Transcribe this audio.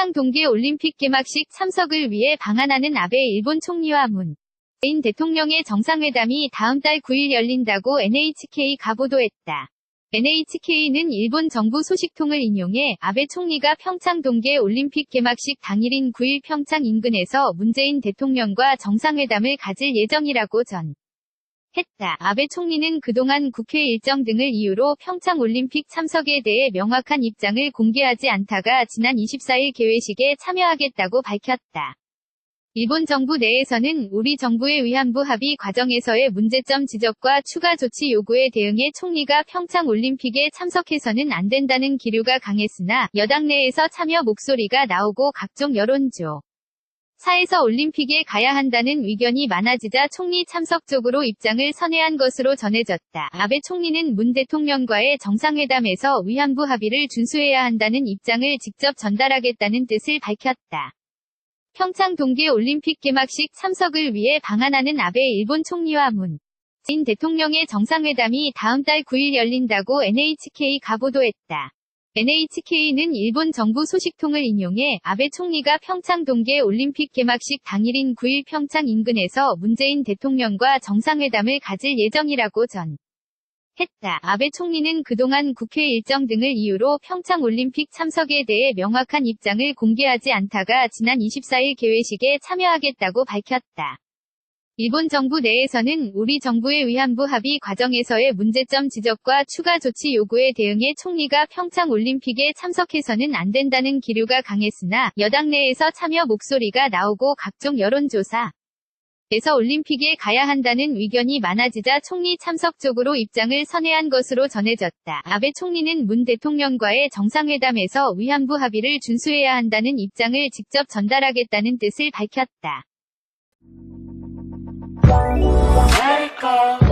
평창 동계올림픽 개막식 참석을 위해 방한하는 아베 일본 총리와 문재인 대통령의 정상회담이 다음 달 9일 열린다고 NHK가 보도했다. NHK는 일본 정부 소식통을 인용해 아베 총리가 평창 동계올림픽 개막식 당일인 9일 평창 인근에서 문재인 대통령과 정상회담을 가질 예정이라고 전했다. 아베 총리는 그동안 국회 일정 등을 이유로 평창 올림픽 참석에 대해 명확한 입장을 공개하지 않다가 지난 24일 개회식에 참여하겠다고 밝혔다. 일본 정부 내에서는 우리 정부의 위안부 합의 과정에서의 문제점 지적과 추가 조치 요구에 대응해 총리가 평창 올림픽에 참석해서는 안 된다는 기류가 강했으나 여당 내에서 참여 목소리가 나오고 각종 여론조사에서 올림픽에 가야 한다는 의견이 많아지자 총리 참석 쪽으로 입장을 선회한 것으로 전해졌다. 아베 총리는 문 대통령과의 정상회담에서 위안부 합의를 준수해야 한다는 입장을 직접 전달하겠다는 뜻을 밝혔다. 평창 동계올림픽 개막식 참석을 위해 방한하는 아베 일본 총리와 문재인 대통령의 정상회담이 다음 달 9일 열린다고 NHK가 보도했다. NHK는 일본 정부 소식통을 인용해 아베 총리가 평창 동계올림픽 개막식 당일인 9일 평창 인근에서 문재인 대통령과 정상회담을 가질 예정이라고 전했다. 아베 총리는 그동안 국회 일정 등을 이유로 평창 올림픽 참석에 대해 명확한 입장을 공개하지 않다가 지난 24일 개회식에 참여하겠다고 밝혔다. 일본 정부 내에서는 우리 정부의 위안부 합의 과정에서의 문제점 지적과 추가 조치 요구에 대응해 총리가 평창 올림픽에 참석해서는 안 된다는 기류가 강했으나 여당 내에서 참여 목소리가 나오고 각종 여론조사에서 올림픽에 가야 한다는 의견이 많아지자 총리 참석 쪽으로 입장을 선회한 것으로 전해졌다. 아베 총리는 문 대통령과의 정상회담에서 위안부 합의를 준수해야 한다는 입장을 직접 전달하겠다는 뜻을 밝혔다. Let it go.